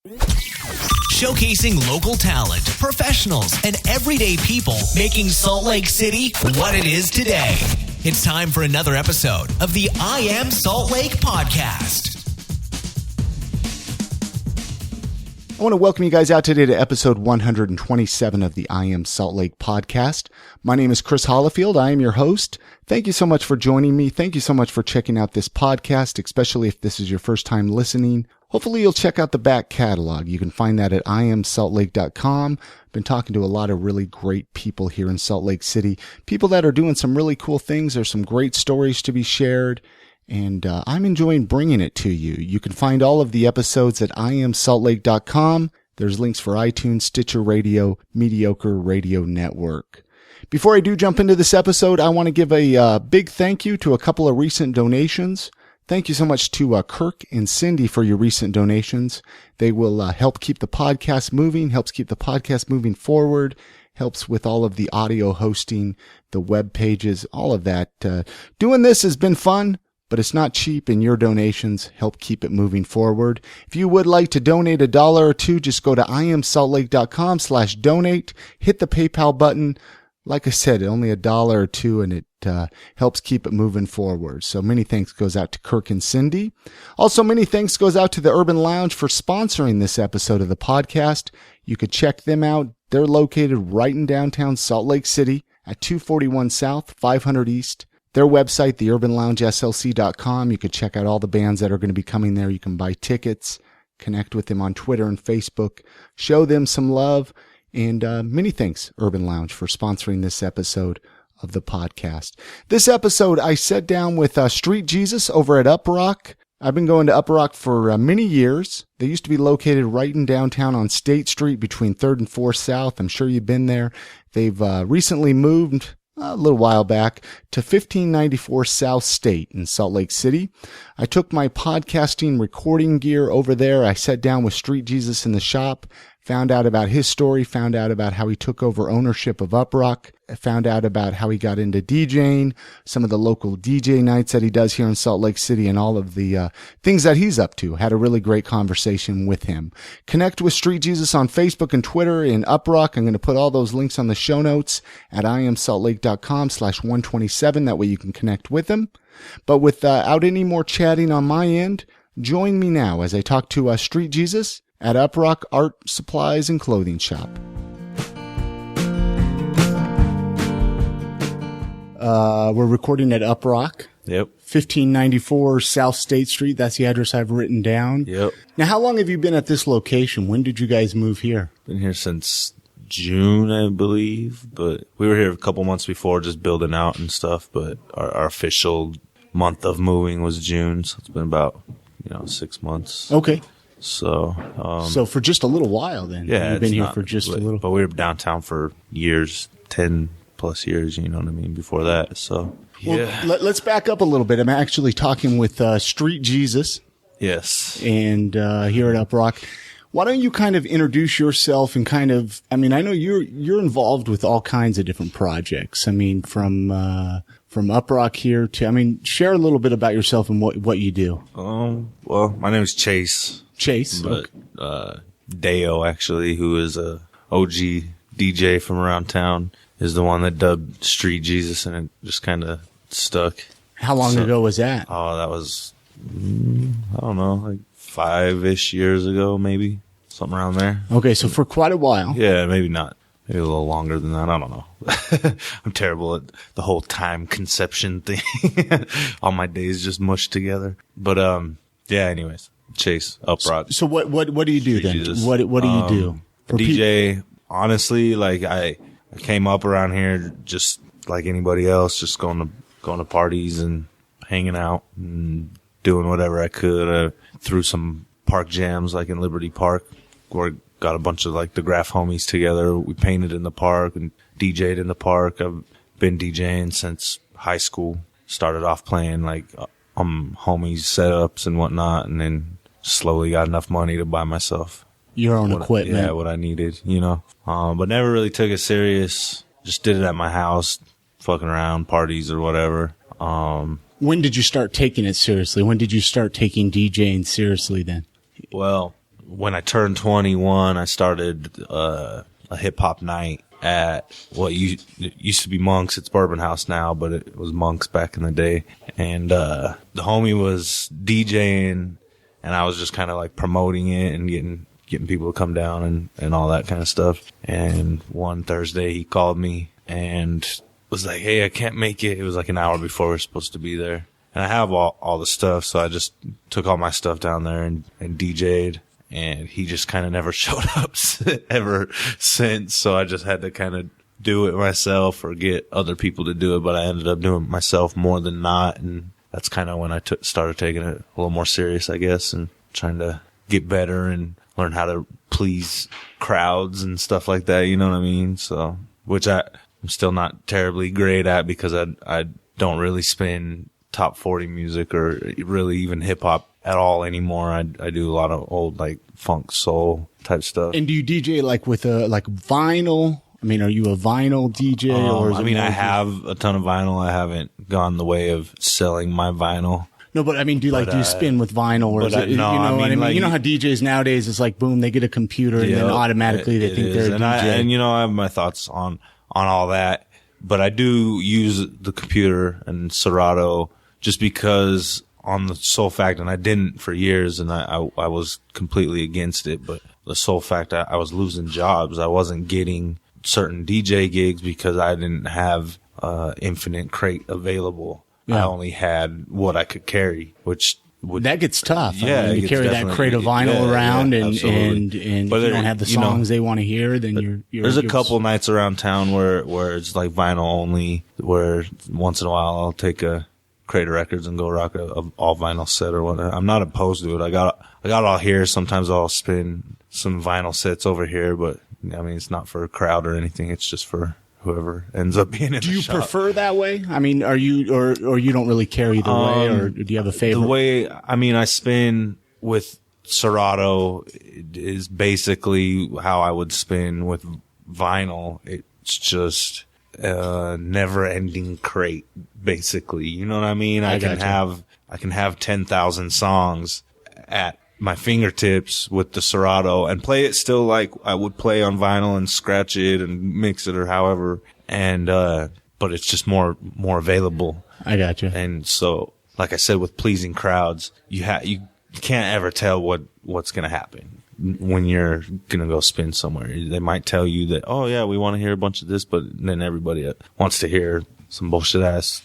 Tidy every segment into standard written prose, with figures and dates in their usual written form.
Showcasing local talent, professionals, and everyday people making Salt Lake City what it is today. It's time for another episode of the I Am Salt Lake podcast. I want to welcome you guys out today to episode 127 of the I Am Salt Lake podcast. My name is Chris Hollifield. I am your host. Thank you so much for joining me. Thank you so much for checking out this podcast, especially if this is your first time listening. Hopefully you'll check out the back catalog. You can find that at iamsaltlake.com. I've been talking to a lot of really great people here in Salt Lake City, people that are doing some really cool things. There's some great stories to be shared. And I'm enjoying bringing it to you. You can find all of the episodes at iamsaltlake.com. There's links for iTunes, Stitcher Radio, Mediocre Radio Network. Before I do jump into this episode, I want to give a big thank you to a couple of recent donations. Thank you so much to Kirk and Cindy for your recent donations. They will help keep the podcast moving, helps keep the podcast moving forward, helps with all of the audio hosting, the web pages, all of that. Doing this has been fun, but it's not cheap, and your donations help keep it moving forward. If you would like to donate $1 or $2, just go to iamsaltlake.com/donate, hit the PayPal button. Like I said, only $1 or $2, and it helps keep it moving forward. So many thanks goes out to Kirk and Cindy. Also, many thanks goes out to the Urban Lounge for sponsoring this episode of the podcast. You could check them out. They're located right in downtown Salt Lake City at 241 South, 500 East. Their website, theurbanloungeslc.com. You could check out all the bands that are going to be coming there. You can buy tickets, connect with them on Twitter and Facebook, show them some love. And many thanks, Urban Lounge, for sponsoring this episode of the podcast. This episode, I sat down with Street Jesus over at Uprok. I've been going to Uprok for many years. They used to be located right in downtown on State Street between 3rd and 4th South. I'm sure you've been there. They've recently moved a little while back to 1594 South State in Salt Lake City. I took my podcasting recording gear over there. I sat down with Street Jesus in the shop, found out about his story, found out about how he took over ownership of Uprok, found out about how he got into DJing, some of the local DJ nights that he does here in Salt Lake City, and all of the things that he's up to. Had a really great conversation with him. Connect with Street Jesus on Facebook and Twitter in Uprok. I'm going to put all those links on the show notes at iamsaltlake.com/127. That way you can connect with him. But without any more chatting on my end, join me now as I talk to Street Jesus at Uprok Art Supplies and Clothing Shop. We're recording at Uprok. Yep. 1594 South State Street. That's the address I've written down. Yep. Now, how long have you been at this location? When did you guys move here? Been here since June, I believe, but we were here a couple months before just building out and stuff, but our official month of moving was June, so it's been about, 6 months. Okay. So for just a little while then. Yeah. You've been here for just a little. But we were downtown for years, 10 plus years, you know what I mean, before that. So, yeah. Well, let's back up a little bit. I'm actually talking with Street Jesus. Yes. And here at Uprok. Why don't you kind of introduce yourself and I know you're involved with all kinds of different projects. I mean, from Uprok here to, share a little bit about yourself and what you do. Well, my name is Chase. But, Deo, actually, who is a OG DJ from around town, is the one that dubbed Street Jesus, and it just kind of stuck. How long ago was that? Oh, that was, I don't know, like 5-ish years ago, maybe. Something around there. Okay, so for quite a while. Yeah, maybe not. Maybe a little longer than that. I don't know. I'm terrible at the whole time conception thing. All my days just mushed together. But, yeah, anyways. Chase, Uprok. So what do you do then? Jesus. What do you do? DJ, honestly, like I came up around here just like anybody else, just going to parties and hanging out and doing whatever I could. I threw some park jams like in Liberty Park, where got a bunch of like the Graph homies together. We painted in the park and DJ'd in the park. I've been DJing since high school. Started off playing like homies setups and whatnot, and then slowly got enough money to buy myself your own equipment. Yeah, what I needed, but never really took it serious. Just did it at my house, fucking around, parties or whatever. When did you start taking it seriously? When did you start taking DJing seriously then? Well, when I turned 21, I started a hip hop night at what it used to be Monk's. It's Bourbon House now, but it was Monk's back in the day. And the homie was DJing, and I was just kind of like promoting it and getting people to come down and all that kind of stuff. And one Thursday he called me and was like, "Hey, I can't make it." It was like an hour before we were supposed to be there. And I have all the stuff, so I just took all my stuff down there and DJ'd. And he just kind of never showed up ever since. So I just had to kind of do it myself or get other people to do it. But I ended up doing it myself more than not. And that's kind of when I started taking it a little more serious, I guess, and trying to get better and learn how to please crowds and stuff like that. You know what I mean? So, which I'm still not terribly great at, because I don't really spin top 40 music or really even hip hop at all anymore. I do a lot of old like funk soul type stuff. And do you DJ like with like vinyl? I mean, are you a vinyl DJ? Or is I have a ton of vinyl. I haven't gone the way of selling my vinyl. No, but I mean, do you spin with vinyl, or is it, no, you know what I mean? like, you know how DJs nowadays is like, boom, they get a computer and then automatically they think they're a DJ. And I have my thoughts on all that, but I do use the computer and Serato just because on the sole fact, and I didn't for years, and I was completely against it, but the sole fact I was losing jobs. I wasn't getting certain DJ gigs because I didn't have infinite crate available. Yeah. I only had what I could carry, which that gets tough. Yeah, I mean, to carry that crate of vinyl around, and if you don't have the songs they want to hear, then there's a couple nights around town where it's like vinyl only, where once in a while I'll take a crate of records and go rock a all vinyl set or whatever. I'm not opposed to it. I got all here. Sometimes I'll spin some vinyl sets over here, but I mean, it's not for a crowd or anything. It's just for whoever ends up being in the shop. Do you prefer that way? I mean, are you, or you don't really care either way, or do you have a favorite? The way, I mean, I spin with Serato is basically how I would spin with vinyl. It's just never ending crate, basically. You know what I mean? I can have 10,000 songs at my fingertips with the Serato and play it still like I would play on vinyl and scratch it and mix it or however. And, but it's just more available. I gotcha. And so, like I said, with pleasing crowds, you can't ever tell what's going to happen when you're going to go spin somewhere. They might tell you that, oh yeah, we want to hear a bunch of this, but then everybody wants to hear some bullshit ass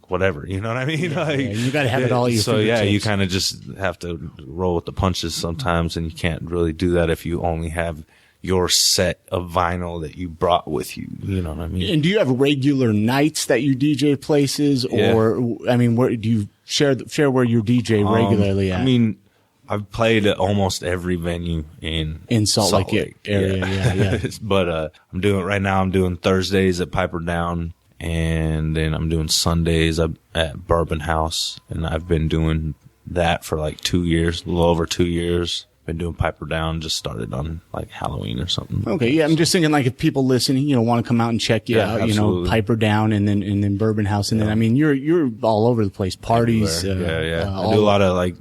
whatever, you know what I mean? Yeah, you got to have it all. So yeah, you kind of just have to roll with the punches sometimes, and you can't really do that if you only have your set of vinyl that you brought with you. You know what I mean? And do you have regular nights that you DJ places, or I mean, where do you share where you DJ regularly at? I mean, I've played at almost every venue in Salt Lake area. Yeah. But I'm doing Thursdays at Piper Down. And then I'm doing Sundays at Bourbon House, and I've been doing that for like 2 years, a little over 2 years. Been doing Piper Down, just started on like Halloween or something. Okay, yeah, I'm just thinking like if people listening, want to come out and check you out, absolutely. Piper Down and then Bourbon House, and then I mean you're all over the place, parties. I do a lot of like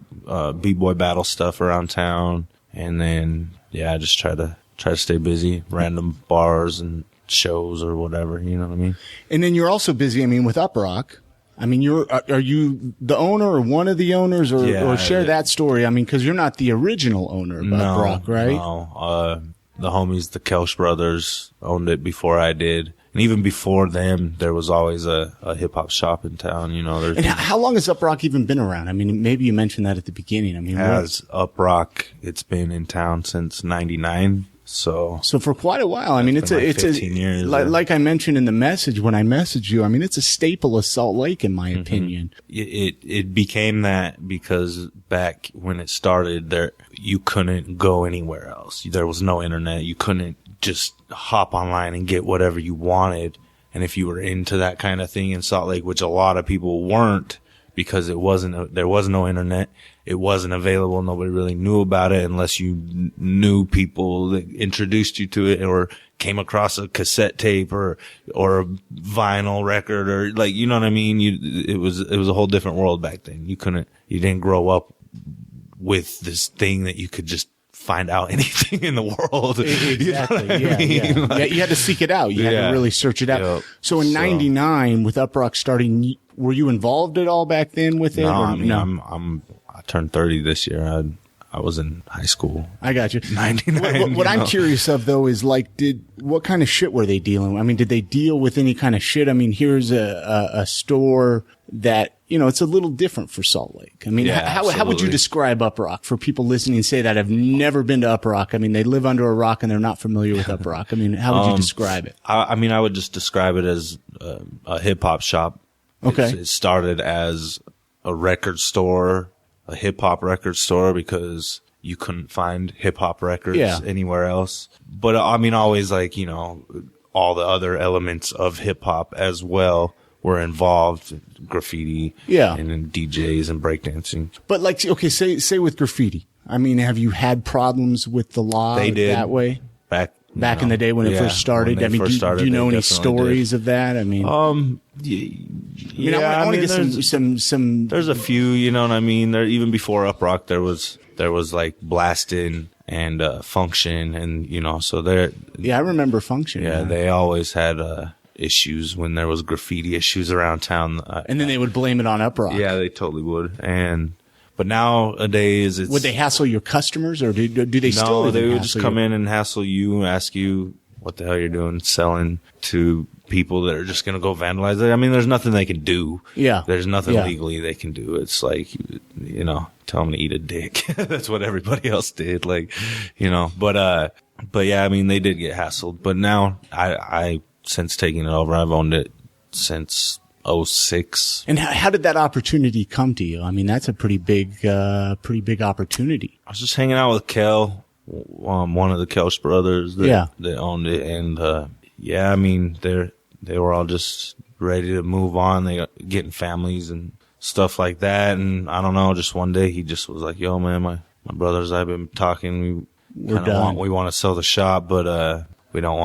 b-boy battle stuff around town, and then I just try to stay busy, random bars and shows or whatever, you know what I mean? And then you're also busy, I mean, with Uprok. I mean, are you the owner or one of the owners, or share that story? I mean, because you're not the original owner of Uprok, right? No, the homies, the Kelch brothers, owned it before I did. And even before them, there was always a hip-hop shop in town, And how long has Uprok even been around? I mean, maybe you mentioned that at the beginning. I mean, Uprok, it's been in town since 99. So for quite a while. I mean, it's 15 years. Like I mentioned in the message when I messaged you. I mean, it's a staple of Salt Lake, in my opinion. It became that because back when it started, you couldn't go anywhere else. There was no internet. You couldn't just hop online and get whatever you wanted. And if you were into that kind of thing in Salt Lake, which a lot of people weren't, because there was no internet. It wasn't available. Nobody really knew about it unless you knew people that introduced you to it or came across a cassette tape or a vinyl record or like, you know what I mean? It was a whole different world back then. You didn't grow up with this thing that you could just find out anything in the world. Exactly. You know what I Yeah, mean? yeah. Like, You had to seek it out. You had to really search it out. Yep. So in '99, with Uprok starting, were you involved at all back then with it? No, or I mean, I turned 30 this year. I was in high school. I got you. 99. What I'm curious of though is like, what kind of shit were they dealing with? I mean, did they deal with any kind of shit? I mean, here's a store that, you know, it's a little different for Salt Lake. I mean, how would you describe Uprok for people listening, say that have never been to Uprok? I mean, they live under a rock and they're not familiar with Uprok. I mean, how would you describe it? I mean, I would just describe it as a hip hop shop. Okay. It started as a record store, a hip hop record store, because you couldn't find hip hop records anywhere else. But I mean, always like, you know, all the other elements of hip hop as well were involved, graffiti, and then DJs and breakdancing. But like, okay, say with graffiti. I mean, have you had problems with the law that way? Back in the day when it first started? I mean, do you know any stories of that? I mean, I want to get some. There's a few, you know what I mean? There, even before Uprok, there was like Blastin' and Function, and you know, so there. Yeah, I remember Function. Yeah, they always had issues when there was graffiti issues around town, and then they would blame it on Uprok. Yeah, they totally would. But nowadays, would they hassle your customers, or do they still? No, they would just come in and hassle you and ask you what the hell you're doing selling to people that are just going to go vandalize it. I mean, there's nothing they can do. Yeah. There's nothing legally they can do. It's like, you know, tell them to eat a dick. That's what everybody else did. Like, you know, but yeah, I mean, they did get hassled. But now I since taking it over, I've owned it since 2006. And how did that opportunity come to you? I mean, that's a pretty big opportunity. I was just hanging out with Kel, one of the Kelch brothers that owned it. And, I mean, they were all just ready to move on. They got getting families and stuff like that. And I don't know, just one day he just was like, yo, man, my brothers, I've been talking. We want to sell the shop, but, we don't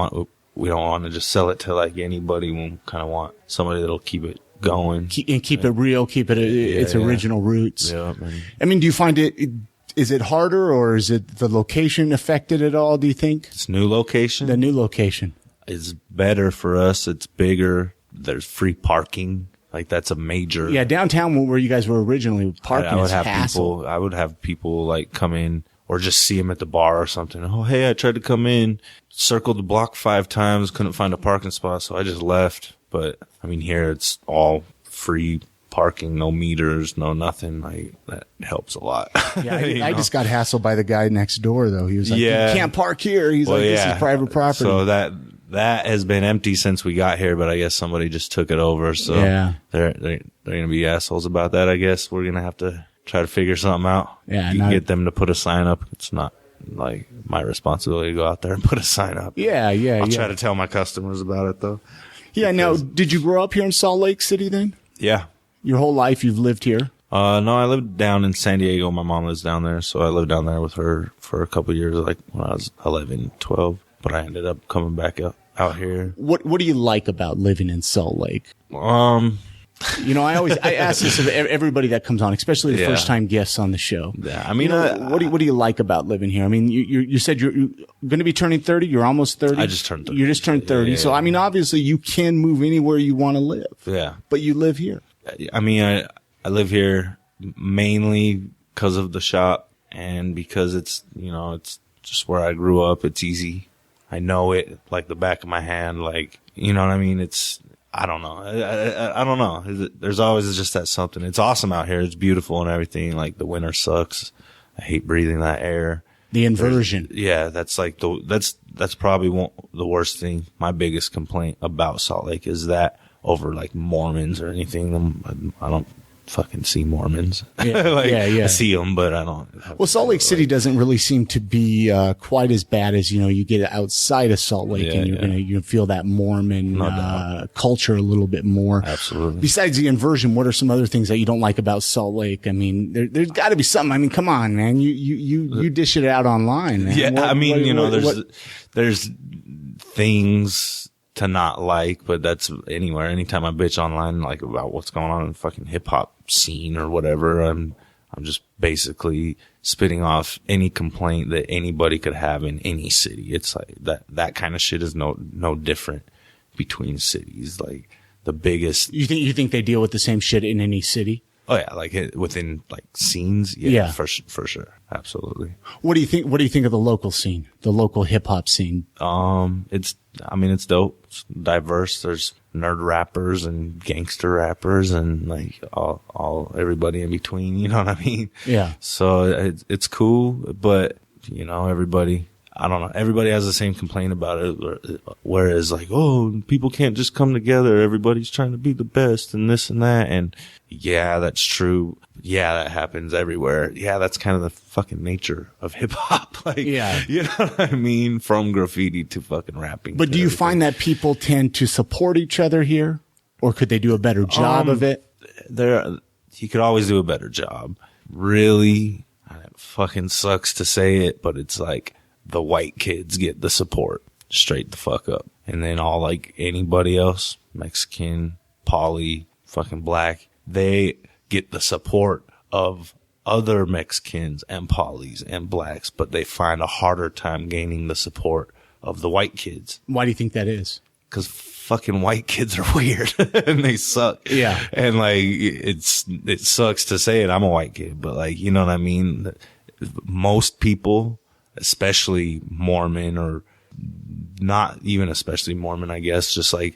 want to just sell it to like anybody. We kind of want somebody that'll keep it going and keep it real, keep it its original roots. Yeah, I mean, do you find is it harder, or is it the location affected at all? Do you think it's new location? The new location is better for us. It's bigger. There's free parking. Like that's a major. Yeah, downtown where you guys were originally parking. I would have people like come in. Or just see him at the bar or something. Oh, hey, I tried to come in, circled the block 5 times, couldn't find a parking spot, so I just left. But, I mean, here it's all free parking, no meters, no nothing. Like, that helps a lot. Yeah, I just got hassled by the guy next door, though. He was like, you can't park here. He's this is private property. So that has been empty since we got here, but I guess somebody just took it over. So they're going to be assholes about that, I guess. We're going to have to try to figure something out. Yeah, you can get them to put a sign up. It's not like my responsibility to go out there and put a sign up. I'll try to tell my customers about it though. Yeah. Now, did you grow up here in Salt Lake City then? Yeah. Your whole life you've lived here? No, I lived down in San Diego. My mom lives down there, so I lived down there with her for a couple of years, like when I was 11, 12. But I ended up coming back out here. What do you like about living in Salt Lake? You know, I ask this of everybody that comes on, especially the first time guests on the show. Yeah, I mean, what do you like about living here? I mean, you said you're going to be turning 30. You're almost 30. I just turned 30. You just turned 30. Yeah. So I mean, obviously, you can move anywhere you want to live. Yeah, but you live here. I mean, I live here mainly because of the shop and because it's just where I grew up. It's easy. I know it like the back of my hand. Like, you know what I mean? I don't know. I don't know. There's always just that something. It's awesome out here. It's beautiful and everything. Like the winter sucks. I hate breathing that air. The inversion. That's like that's probably the worst thing. My biggest complaint about Salt Lake is that over like Mormons or anything. I don't fucking see Mormons. Yeah, I see them, but I don't. Well, Salt Lake City doesn't really seem to be quite as bad as, you get outside of Salt Lake and you feel that Mormon culture a little bit more. Absolutely. Besides the inversion, what are some other things that you don't like about Salt Lake? I mean, there's got to be something. I mean, come on, man. You dish it out online, man. Yeah, there's things to not like, but that's anywhere. Anytime I bitch online, like about what's going on in the fucking hip hop scene or whatever, I'm just basically spitting off any complaint that anybody could have in any city. It's like that kind of shit is no different between cities. Like the biggest. You think they deal with the same shit in any city? Oh yeah, like within like scenes. Yeah. For sure. Absolutely. What do you think of the local scene, the local hip hop scene? It's dope. It's diverse. There's nerd rappers and gangster rappers and like all everybody in between. You know what I mean? Yeah. So it's cool, but you know, everybody has the same complaint about it. Whereas like, oh, people can't just come together. Everybody's trying to be the best and this and that. And yeah, that's true. Yeah, that happens everywhere. Yeah, that's kind of the fucking nature of hip hop. Like, yeah, you know what I mean? From graffiti to fucking rapping. But do you find that people tend to support each other here, or could they do a better job of it? You could always do a better job. Really, it fucking sucks to say it, but it's like the white kids get the support straight the fuck up, and then all like anybody else, Mexican, poly, fucking black, they get the support of other Mexicans and polys and blacks, but they find a harder time gaining the support of the white kids. Why do you think that is? Because fucking white kids are weird and they suck. Yeah. And like, it sucks to say it. I'm a white kid, but like, you know what I mean? Most people, especially Mormon, or not even especially Mormon, I guess, just like,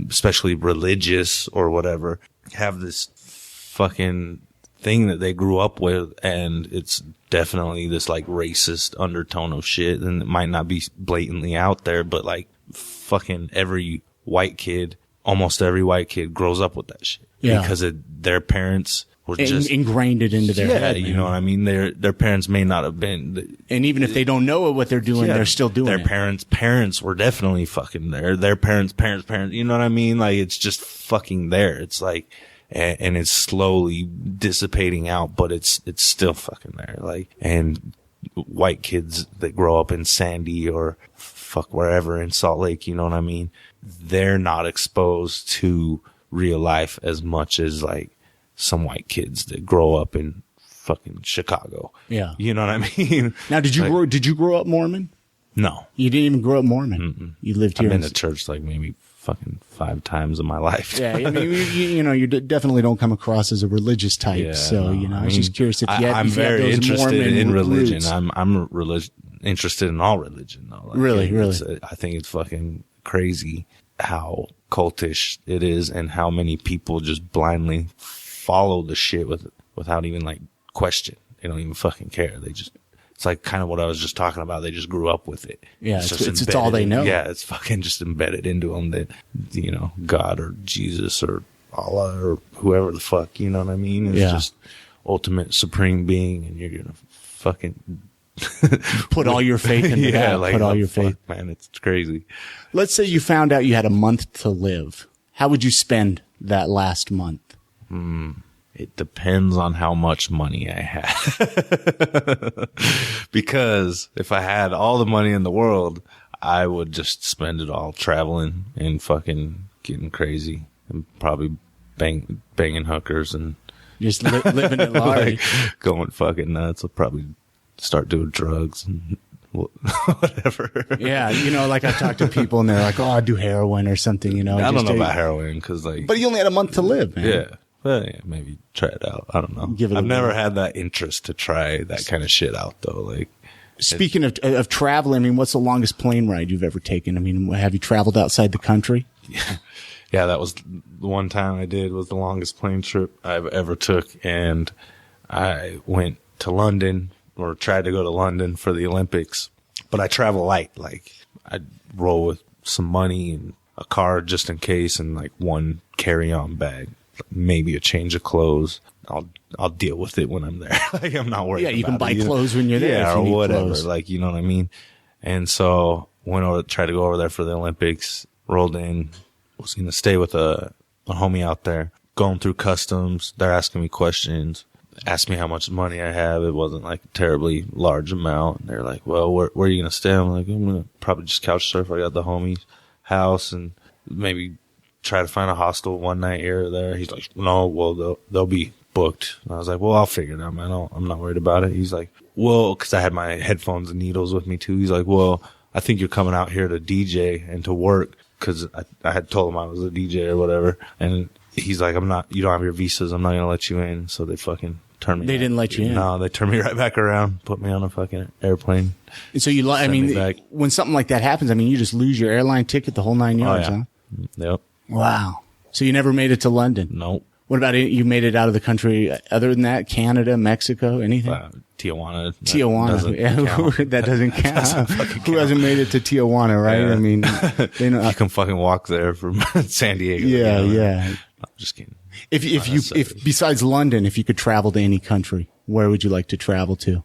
especially religious or whatever, have this fucking thing that they grew up with, and it's definitely this like racist undertone of shit, and it might not be blatantly out there, but like fucking almost every white kid grows up with that shit. Yeah. Because their parents were just ingrained it into their head. Yeah, you know what I mean? Their parents may not have been. And even if they don't know what they're doing, they're still doing it. Their parents were definitely fucking there. Their parents, you know what I mean? Like, it's just fucking there. It's like, and it's slowly dissipating out, but it's still fucking there. Like, and white kids that grow up in Sandy or fuck wherever in Salt Lake, you know what I mean? They're not exposed to real life as much as like some white kids that grow up in fucking Chicago. Yeah. You know what I mean? Now, did you grow up Mormon? No. You didn't even grow up Mormon. Mm-mm. You lived here. I've been to church like maybe fucking 5 times in my life. Yeah, I mean, you definitely don't come across as a religious type. Yeah, so, no, I was just curious if you had, I'm if you had very those interested Mormon in religion. roots. I'm interested in all religion though. Like, Really? I think it's fucking crazy how cultish it is and how many people just blindly follow the shit without even like question. They don't even fucking care. It's like kind of what I was just talking about. They just grew up with it. Yeah, it's all they know. Yeah, it's fucking just embedded into them that, you know, God or Jesus or Allah or whoever the fuck, you know what I mean? It's just ultimate supreme being, and you're gonna fucking put all your faith into that. Like, put all your faith. Man, it's crazy. Let's say you found out you had a month to live. How would you spend that last month? It depends on how much money I had. Because if I had all the money in the world, I would just spend it all traveling and fucking getting crazy and probably banging hookers and just living it large. Like, going fucking nuts. I'll probably start doing drugs and whatever. Yeah, like I talk to people and they're like, "Oh, I do heroin or something." I don't know about heroin because like. But you only had a month to live, man. Yeah. Well, yeah, maybe try it out. I don't know. I've never had that interest to try that kind of shit out though. Like, speaking of traveling, I mean, what's the longest plane ride you've ever taken? I mean, have you traveled outside the country? Yeah, that was the one time I did was the longest plane trip I've ever took. And I went to London or tried to go to London for the Olympics, but I travel light. Like I'd roll with some money and a card just in case and like one carry-on bag. Maybe a change of clothes. I'll deal with it when I'm there. Like I'm not worried. Yeah, you about can buy it, clothes when you're there. Yeah, or whatever. Clothes. Like, you know what I mean? And so went over, tried to go over there for the Olympics, rolled in, was going to stay with a homie out there, going through customs. They're asking me questions, asked me how much money I have. It wasn't like a terribly large amount. And they're like, well, where are you going to stay? I'm like, I'm going to probably just couch surf. I got the homie's house and maybe try to find a hostel one night here or there. He's like, no, well, there'll be booked. And I was like, well, I'll figure it out, man. I'm not worried about it. He's like, well, cause I had my headphones and needles with me too. He's like, well, I think you're coming out here to DJ and to work. Cause I had told him I was a DJ or whatever. And he's like, you don't have your visas. I'm not going to let you in. So they fucking turned me. They didn't let you in. No, they turned me right back around, put me on a fucking airplane. So when something like that happens, I mean, you just lose your airline ticket, the whole 9 yards, huh? Yep. Wow. So you never made it to London? Nope. What about it? You made it out of the country other than that? Canada, Mexico, anything? Tijuana. That doesn't count. Who hasn't made it to Tijuana, right? Yeah. I mean, they know. You can fucking walk there from San Diego. Yeah, you know? yeah. I'm just kidding. If besides London, if you could travel to any country, where would you like to travel to?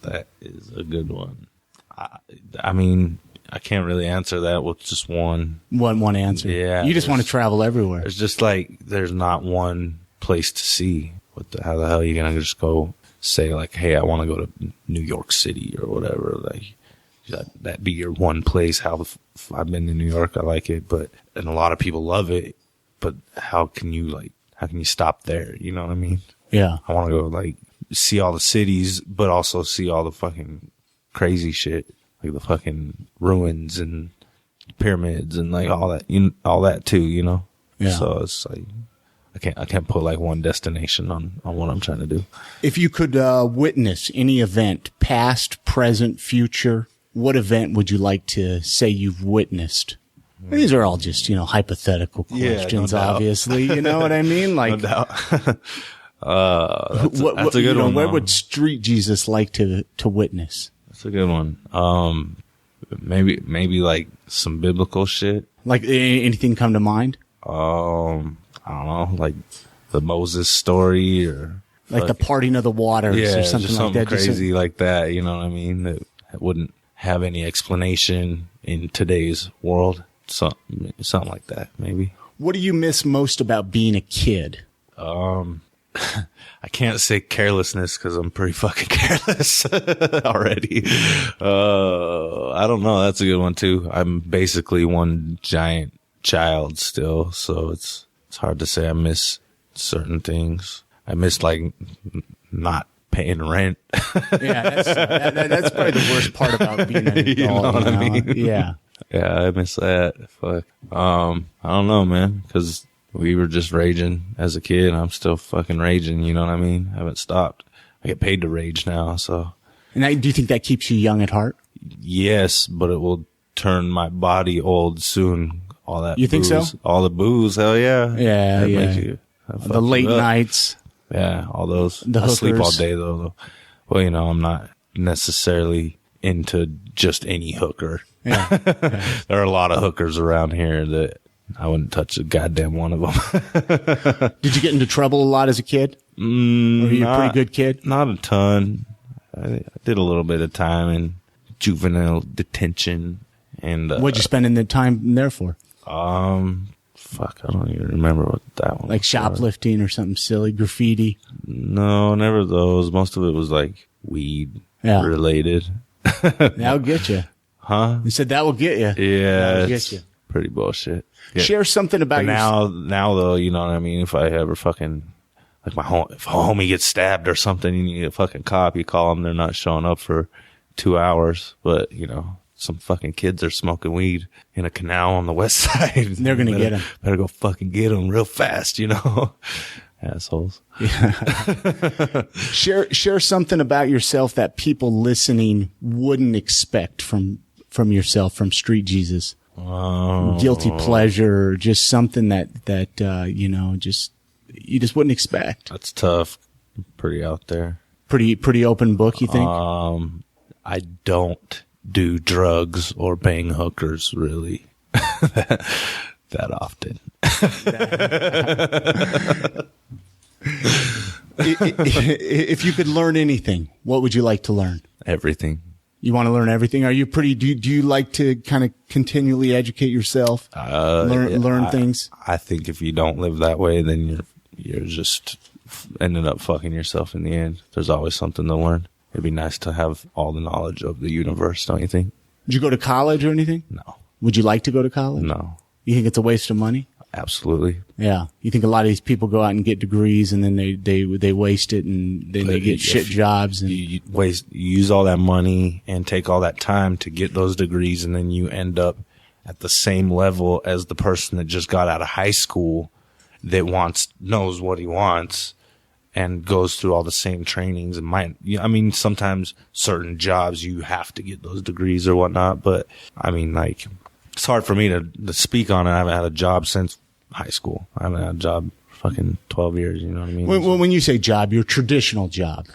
That is a good one. I mean, I can't really answer that with just one answer. Yeah. You just want to travel everywhere. There's just like, there's not one place to see. How the hell are you going to just go say like, hey, I want to go to New York City or whatever? Like, that be your one place. I've been to New York. I like it, and a lot of people love it, but how can you stop there? You know what I mean? Yeah. I want to go like see all the cities, but also see all the fucking crazy shit, like the fucking ruins and pyramids and like all that too, you know? Yeah. So it's like, I can't put like one destination on what I'm trying to do. If you could witness any event, past, present, future, what event would you like to say you've witnessed? These are all just, hypothetical questions, no doubt. Obviously. You know what I mean? Like, No doubt. That's a good one. Where would Street Jesus like to witness? That's a good one. Maybe like some biblical shit. Like anything come to mind? I don't know, like the Moses story or like the parting of the waters or something just like that. Crazy like that. You know what I mean? That wouldn't have any explanation in today's world. Something like that, maybe. What do you miss most about being a kid? I can't say carelessness because I'm pretty fucking careless already. I don't know. That's a good one too. I'm basically one giant child still, so it's hard to say I miss certain things. I miss like not paying rent. Yeah, that's probably the worst part about being an adult. You know what I mean? Yeah. Yeah, I miss that. Fuck. I don't know, man, because we were just raging as a kid. And I'm still fucking raging. You know what I mean? I haven't stopped. I get paid to rage now, so. And do you think that keeps you young at heart? Yes, but it will turn my body old soon. All that. You think so? All the booze, hell yeah. Yeah, that yeah. Makes you, the late nights. Yeah, all those. The I sleep all hookers. day though. Well, I'm not necessarily into just any hooker. Yeah. There are a lot of hookers around here that I wouldn't touch a goddamn one of them. Did you get into trouble a lot as a kid? Or were you a pretty good kid? Not a ton. I did a little bit of time in juvenile detention. And What'd you spend in the time there for? Fuck, I don't even remember what that one Like was. shoplifting or something silly, graffiti? No, never those. Most of it was like weed related. That'll get you. Huh? You said that will get you. Yeah, That'll it's get you. pretty bullshit. Yeah. Share something about now though, you know what I mean? If I ever fucking, like if a homie gets stabbed or something, you need a fucking cop, you call them, they're not showing up for 2 hours, but some fucking kids are smoking weed in a canal on the west side. They're going to get them. Better go fucking get them real fast, Assholes. Share something about yourself that people listening wouldn't expect from yourself, from Street Jesus. Guilty pleasure, or just something that you just wouldn't expect. That's tough. Pretty out there. Pretty open book, you think? I don't do drugs or bang hookers really that often. If you could learn anything, what would you like to learn? Everything. You want to learn everything? Are you do you like to kind of continually educate yourself? Learn things? I think if you don't live that way, then you're just ending up fucking yourself in the end. There's always something to learn. It'd be nice to have all the knowledge of the universe, don't you think? Did you go to college or anything? No. Would you like to go to college? No. You think it's a waste of money? Absolutely. Yeah. You think a lot of these people go out and get degrees and then they waste it and then they get shit jobs and you use all that money and take all that time to get those degrees, and then you end up at the same level as the person that just got out of high school that knows what he wants and goes through all the same trainings and I mean, sometimes certain jobs you have to get those degrees or whatnot, but I mean, like, it's hard for me to speak on it. I haven't had a job since high school. I haven't had a job for fucking 12 years, you know what I mean? When you say job, your traditional job.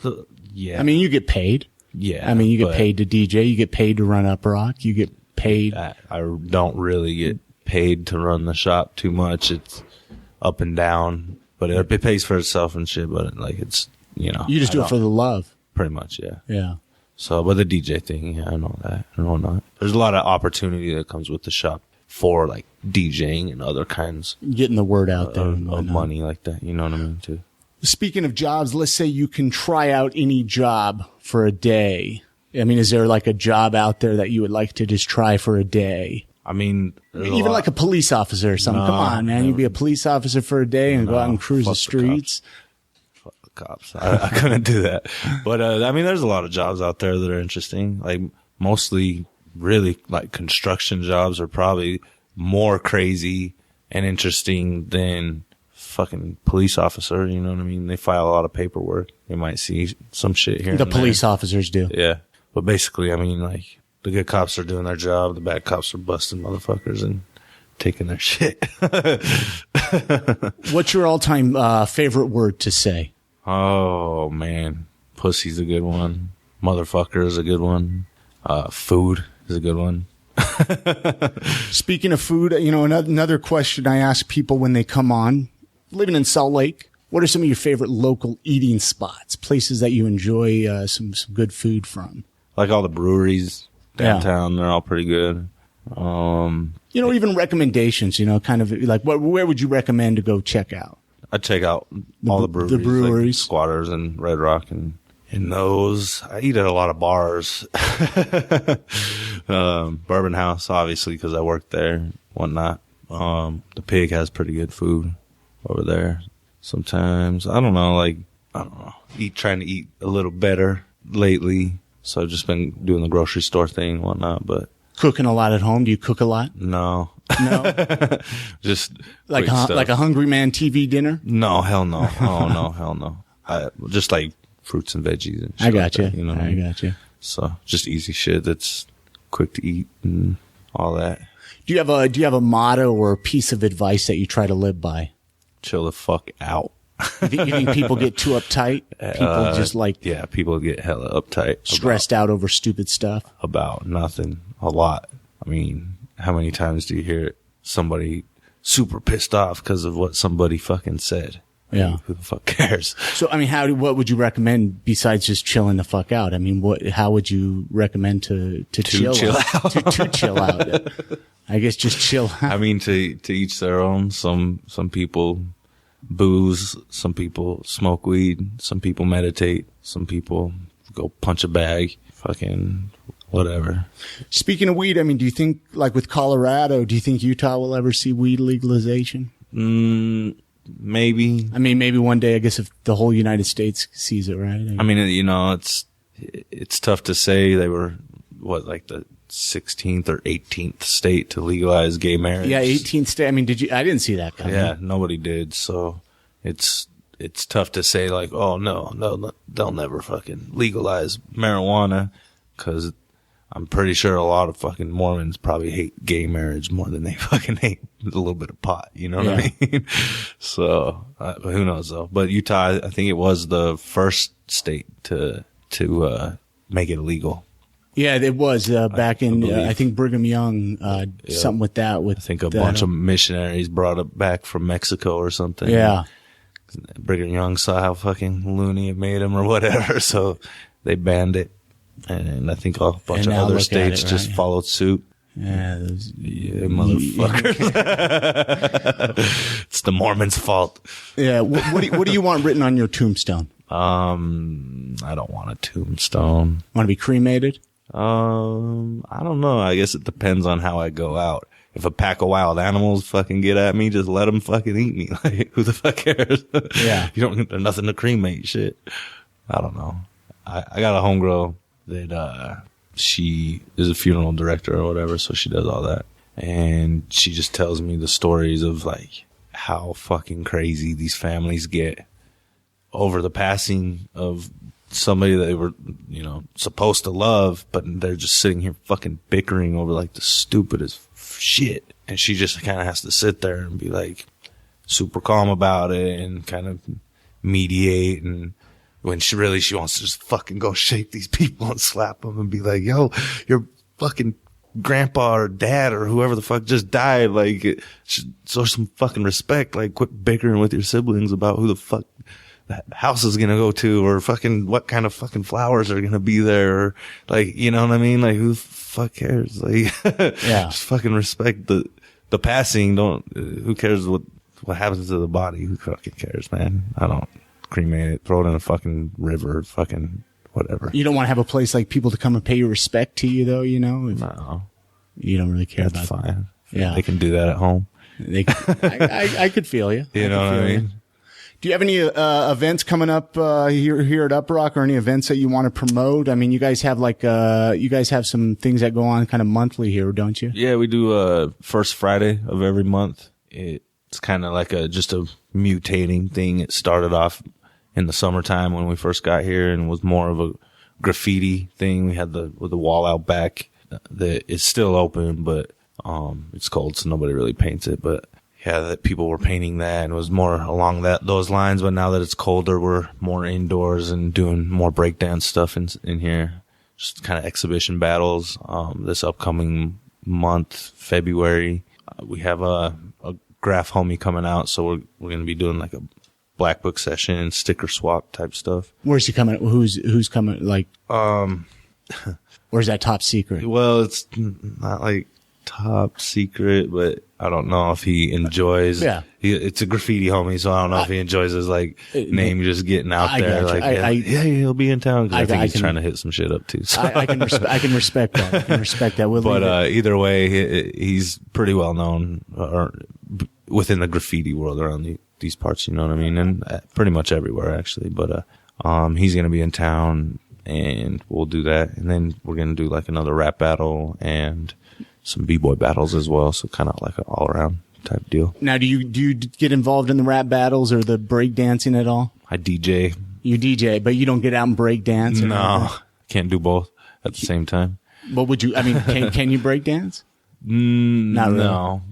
Yeah. I mean, you get paid. Yeah. I mean, you get paid to DJ, you get paid to run Uprok, you get paid. I don't really get paid to run the shop too much. It's up and down, but it pays for itself and shit, but like it's, you know. You just do it for the love. Pretty much, yeah. Yeah. So, but the DJ thing, yeah, I know that. I know not. There's a lot of opportunity that comes with the shop for like DJing and other kinds Getting the word out there. of money like that. You know what I mean, too. Speaking of jobs, let's say you can try out any job for a day. I mean, is there like a job out there that you would like to just try for a day? I mean, even like a police officer or something. No, Come on, man. You'd be a police officer for a day and go out and cruise the fuck the streets. cops. I couldn't do that. But, I mean, there's a lot of jobs out there that are interesting. Like, mostly really like construction jobs are probably more crazy and interesting than fucking police officer. You know what I mean? They file a lot of paperwork. They might see some shit here. The police officers do. Yeah. But basically, I mean, like, the good cops are doing their job. The bad cops are busting motherfuckers and taking their shit. What's your all-time favorite word to say? Oh, man. Pussy's a good one. Motherfucker is a good one. Food is a good one. Speaking of food, you know, another question I ask people when they come on, living in Salt Lake, what are some of your favorite local eating spots, places that you enjoy some good food from? Like all the breweries downtown, they're all pretty good. You know, even recommendations, you know, kind of like where would you recommend to go check out? I'd check out all the breweries. The breweries. Like Squatters and Red Rock and those. I eat at a lot of bars. Bourbon House, obviously, because I worked there and whatnot. The Pig has pretty good food over there. Sometimes, I don't know, trying to eat a little better lately. So I've just been doing the grocery store thing and whatnot, but. Cooking a lot at home? Do you cook a lot? No. No? Just like a Hungry Man TV dinner? No, hell no. Oh, no, hell no. Just like fruits and veggies and shit. I got you. Like that, you know what I mean? Got you. So just easy shit that's quick to eat and all that. Do you have a motto or a piece of advice that you try to live by? Chill the fuck out. You think people get too uptight? People just like yeah, people get hella uptight, stressed out over stupid stuff about nothing. A lot. I mean, how many times do you hear somebody super pissed off because of what somebody fucking said? Yeah, who the fuck cares? So, I mean, what would you recommend besides just chilling the fuck out? I mean, how would you recommend to chill out? to chill out. I guess just chill out. I mean, to each their own. Some people booze, some people smoke weed, some people meditate, some people go punch a bag, fucking whatever. Speaking of weed, I mean, do you think, like with Colorado, do you think Utah will ever see weed legalization? Maybe. I mean, maybe one day, I guess, if the whole United States sees it, right? I mean, you know, it's tough to say. They were, like the 16th or 18th state to legalize gay marriage. Yeah, 18th state. I mean, I didn't see that coming. Yeah, nobody did. So it's tough to say like, oh no, they'll never fucking legalize marijuana, because I'm pretty sure a lot of fucking Mormons probably hate gay marriage more than they fucking hate a little bit of pot. You know what I mean? So who knows though? But Utah, I think it was the first state to make it illegal. Yeah, it was back in, I think Brigham Young, something with that. I think a bunch of missionaries brought it back from Mexico or something. Yeah. Brigham Young saw how fucking loony it made him or whatever, so they banned it. And I think a bunch of other states just followed suit. Yeah, motherfuckers. It's the Mormons' fault. Yeah, what do you want written on your tombstone? I don't want a tombstone. Want to be cremated? I don't know. I guess it depends on how I go out. if a pack of wild animals fucking get at me, just let them fucking eat me. Like, who the fuck cares? Yeah. There's nothing to cremate shit. I don't know. I got a homegirl that, she is a funeral director or whatever, so she does all that. And she just tells me the stories of like how fucking crazy these families get over the passing of somebody that they were, you know, supposed to love, but they're just sitting here fucking bickering over like the stupidest shit. And she just kind of has to sit there and be like super calm about it and kind of mediate. And when she wants to just fucking go shake these people and slap them and be like, yo, your fucking grandpa or dad or whoever the fuck just died. Like, show some fucking respect. Like, quit bickering with your siblings about who the fuck that house is gonna go to, or fucking what kind of fucking flowers are gonna be there, or like, you know what I mean? Like, who the fuck cares? Like, yeah, just fucking respect the passing. Who cares what happens to the body? Who fucking cares, man? I don't cremate it, throw it in a fucking river, fucking whatever. You don't want to have a place like people to come and pay your respect to you, though, you know? No. You don't really care That's about fine. that. Yeah. They can do that at home. I could feel you. You know what I mean? Do you have any events coming up here at Uprok, or any events that you want to promote? I mean, you guys have some things that go on kind of monthly here, don't you? Yeah, we do first Friday of every month. It's kind of like just a mutating thing. It started off in the summertime when we first got here and was more of a graffiti thing. We had the wall out back that is still open, but it's cold, so nobody really paints it. But yeah, that people were painting that, and it was more along those lines. But now that it's colder, we're more indoors and doing more breakdance stuff in here. Just kind of exhibition battles. This upcoming month, February, we have a graph homie coming out, so we're going to be doing like a black book session, sticker swap type stuff. Where's he coming? Who's coming? Like, or is that top secret? Well, it's not like top secret, but I don't know if he enjoys. Yeah, it's a graffiti homie, so I don't know if he enjoys his like name just getting out there. Gotcha. Like, yeah, he'll be in town, because I think he's trying to hit some shit up too. So. I can respect that. I can respect that. But either way, he's pretty well known within the graffiti world around these parts. You know what I mean? And pretty much everywhere actually. But he's gonna be in town, and we'll do that, and then we're gonna do like another rap battle and some b-boy battles as well, so kind of like an all-around type deal. Now, do you get involved in the rap battles or the break dancing at all? I DJ. You DJ, but you don't get out and break dance? No, can't do both at the same time. But would you? I mean, can you break dance? Not really. No.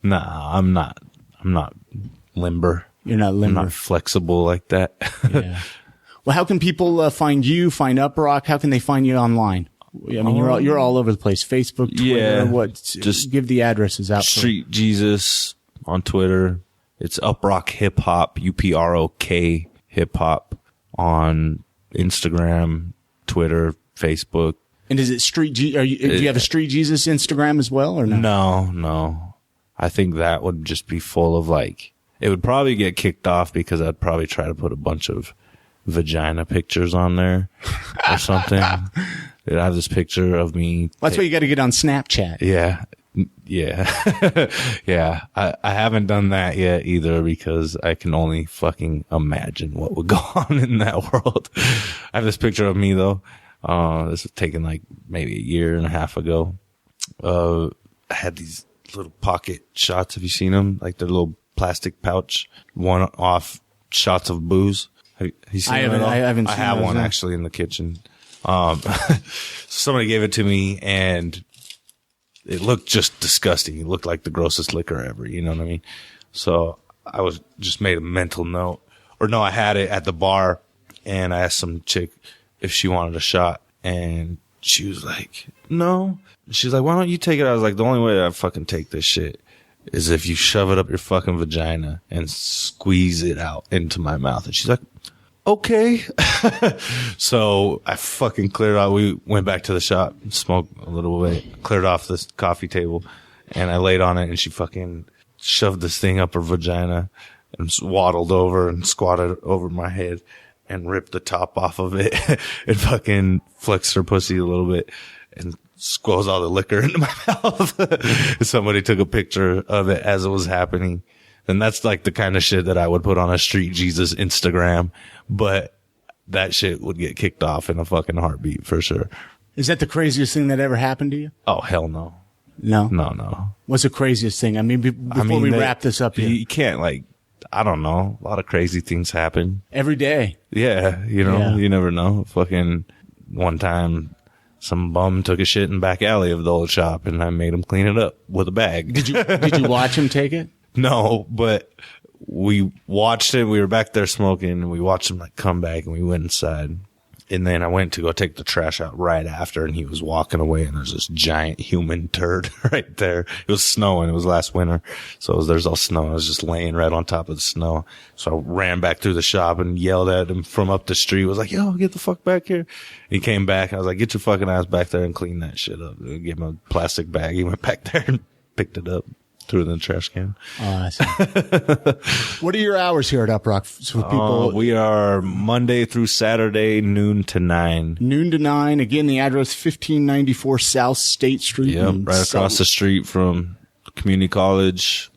Nah, I'm not limber. You're not limber. I'm not flexible like that. Yeah. Well, how can people find you? Find Uprok? How can they find you online? I mean, you're all over the place. Facebook, Twitter, yeah, just give the addresses out. Street Jesus on Twitter. It's Uprok Hip Hop, UPROK Hip Hop on Instagram, Twitter, Facebook. And is it do you have a Street Jesus Instagram as well, or no? No. I think that would just be full of like, it would probably get kicked off because I'd probably try to put a bunch of vagina pictures on there or something. I have this picture of me. That's why you got to get on Snapchat. Yeah. Yeah. I haven't done that yet either, because I can only fucking imagine what would go on in that world. I have this picture of me though. This was taken like maybe a year and a half ago. I had these little pocket shots. Have you seen them? Like the little plastic pouch, one-off shots of booze. Have you seen them? I haven't. I have one actually in the kitchen. Somebody gave it to me, and it looked just disgusting. It looked like the grossest liquor ever. You know what I mean? So I just made a mental note, or no, I had it at the bar, and I asked some chick if she wanted a shot, and she was like, no. She's like, why don't you take it? I was like, the only way I fucking take this shit is if you shove it up your fucking vagina and squeeze it out into my mouth. And she's like, okay. So I fucking cleared out. We went back to the shop, smoked a little bit, cleared off this coffee table, and I laid on it, and she fucking shoved this thing up her vagina and waddled over and squatted over my head and ripped the top off of it and fucking flexed her pussy a little bit and squirrels all the liquor into my mouth. Somebody took a picture of it as it was happening. And that's like the kind of shit that I would put on a Street Jesus Instagram. But that shit would get kicked off in a fucking heartbeat for sure. Is that the craziest thing that ever happened to you? Oh, hell no. No? No. What's the craziest thing? I mean, before we wrap this up here. You can't, like, I don't know. A lot of crazy things happen. Every day. Yeah, you never know. Fucking one time, some bum took a shit in the back alley of the old shop, and I made him clean it up with a bag. Did you watch him take it? No, but we watched it. We were back there smoking, and we watched him like come back, and we went inside. And then I went to go take the trash out right after, and he was walking away, and there's this giant human turd right there. It was snowing. It was last winter. So there's all snow. I was just laying right on top of the snow. So I ran back through the shop and yelled at him from up the street. I was like, yo, get the fuck back here. He came back. I was like, get your fucking ass back there and clean that shit up. I gave him a plastic bag. He went back there and picked it up. Threw it in the trash can. Oh, I see. What are your hours here at Uprok? So people, we are Monday through Saturday, noon to 9. Noon to 9. Again, the address 1594 South State Street. Yep, right across the street from community college.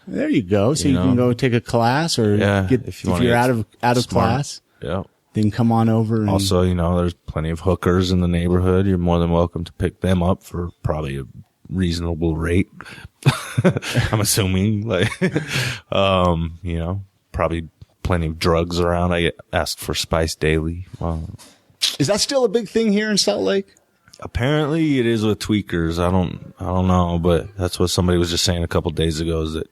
There you go. So you can go take a class, or if you're out of class. Yeah. Then come on over. And also, there's plenty of hookers in the neighborhood. You're more than welcome to pick them up for probably a reasonable rate. I'm assuming, probably plenty of drugs around. I get asked for spice daily. Is that still a big thing here in Salt Lake? Apparently it is with tweakers. I don't know, but that's what somebody was just saying a couple days ago, is that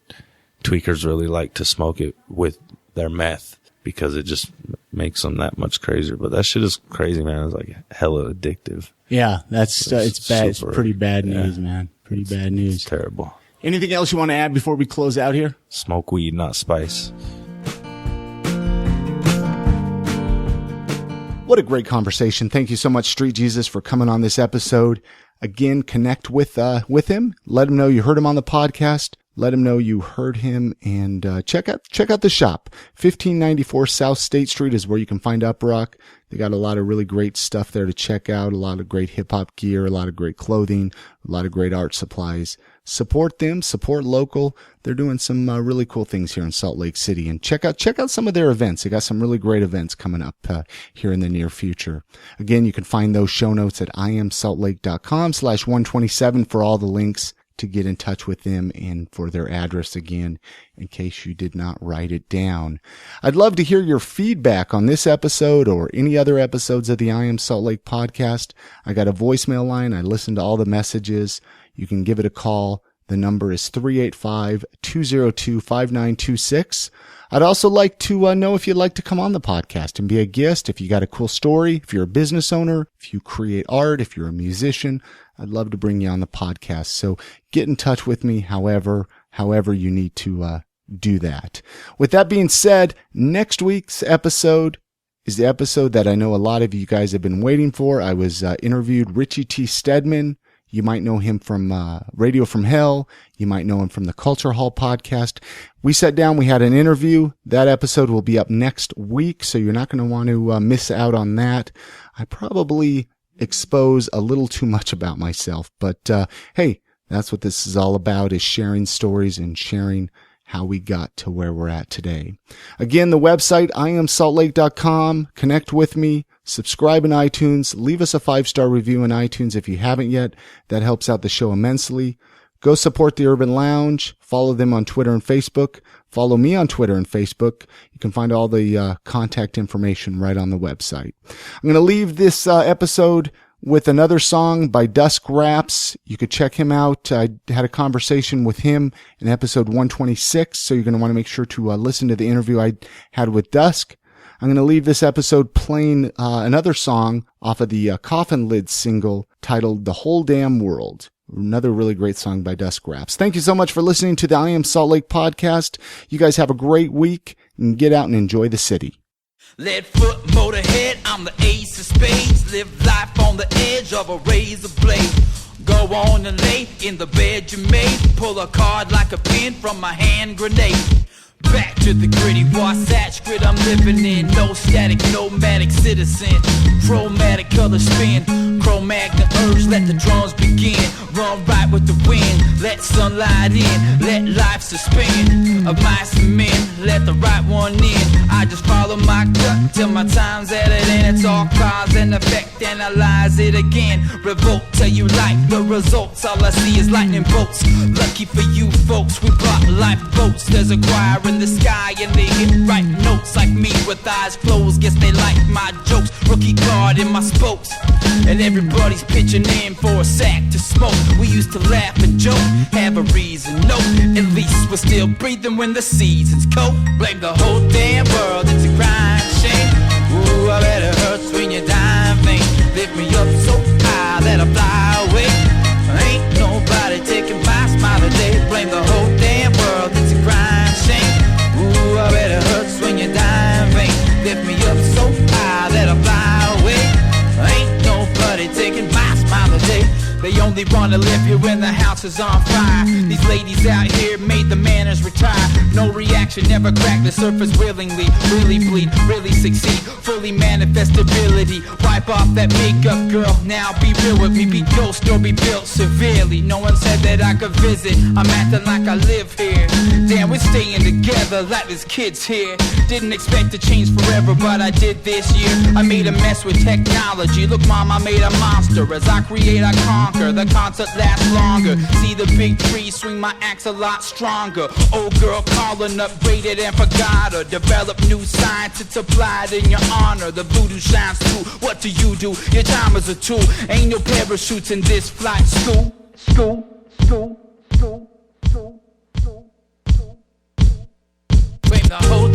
tweakers really like to smoke it with their meth because it just makes them that much crazier. But that shit is crazy, man. It's like hella addictive. Yeah, it's bad. It's pretty bad news, man. Pretty bad news. It's terrible. Anything else you want to add before we close out here? Smoke weed, not spice. What a great conversation. Thank you so much, Street Jesus, for coming on this episode. Again, connect with him. Let him know you heard him on the podcast. Let him know you heard him, and check out the shop. 1594 South State Street is where you can find Uprok. They got a lot of really great stuff there to check out, a lot of great hip-hop gear, a lot of great clothing, a lot of great art supplies. Support them, support local. They're doing some really cool things here in Salt Lake City, and check out some of their events. They got some really great events coming up here in the near future. Again, you can find those show notes at iamsaltlake.com/127 for all the links to get in touch with them and for their address again, in case you did not write it down. I'd love to hear your feedback on this episode or any other episodes of the I Am Salt Lake podcast. I got a voicemail line. I listen to all the messages. You can give it a call. The number is 385-202-5926. I'd also like to know if you'd like to come on the podcast and be a guest. If you got a cool story, if you're a business owner, if you create art, if you're a musician, I'd love to bring you on the podcast. So get in touch with me however you need to do that. With that being said, next week's episode is the episode that I know a lot of you guys have been waiting for. I was interviewed Richie T. Stedman. You might know him from Radio from Hell. You might know him from the Culture Hall podcast. We sat down. We had an interview. That episode will be up next week, so you're not going to want to miss out on that. I probably expose a little too much about myself, but hey, that's what this is all about, is sharing stories and sharing how we got to where we're at today. Again, the website, iamsaltlake.com. Connect with me. Subscribe in iTunes. Leave us a 5-star review in iTunes if you haven't yet. That helps out the show immensely. Go support the Urban Lounge. Follow them on Twitter and Facebook. Follow me on Twitter and Facebook. You can find all the contact information right on the website. I'm going to leave this episode with another song by Dusk Raps. You could check him out. I had a conversation with him in episode 126, so you're going to want to make sure to listen to the interview I had with Dusk. I'm going to leave this episode playing another song off of the Coffin Lid single titled The Whole Damn World. Another really great song by Dusk Raps. Thank you so much for listening to the I Am Salt Lake podcast. You guys have a great week, and get out and enjoy the city. Lead foot, motorhead, I'm the ace of spades. Live life on the edge of a razor blade. Go on and lay in the bed you made. Pull a card like a pin from my hand grenade. Back to the gritty Wasatch grid I'm living in. No static, nomadic citizen. Chromatic color spin, Cro-Magnon urge, let the drums begin. Run right with the wind, let sunlight in, let life suspend. Of mice and men, let the right one in. I just follow my gut till my time's at it end. It's all cause and effect, analyze it again. Revolt till you like the results. All I see is lightning bolts. Lucky for you folks, we brought lifeboats. There's a choir in the sky and they hit right notes. Like me with eyes closed, guess they like my jokes. Rookie card in my spokes, and everybody's pitching in for a sack to smoke. We used to laugh and joke, have a reason, no. At least we're still breathing when the season's cold. Blame the whole damn world, it's a crying shame. Ooh, I bet it hurts when you're dying faint. Lift me up so high that I fly away. Ain't nobody taking my smile today. Blame the whole damn world, it's a crying shame. Ooh, I bet it hurts when you're dying faint. Lift me up so high that I fly away. Ain't nobody taking my smile today. They only wanna live here when the house is on fire. These ladies out here made the manners retire. No reaction, never crack the surface willingly. Really bleed, really succeed, fully manifest ability. Wipe off that makeup, girl, now be real with me. Be ghost or be built severely. No one said that I could visit, I'm acting like I live here. Damn, we're staying together like there's kids here. Didn't expect to change forever, but I did this year. I made a mess with technology. Look, mom, I made a monster. As I create, I conquer. The concert lasts longer. See the big tree, swing my axe a lot stronger. Old girl calling, upgraded and forgot her. Develop new science, it's applied in your honor. The voodoo shines through. What do? Your time is a tool. Ain't no parachutes in this flight school. Blame the whole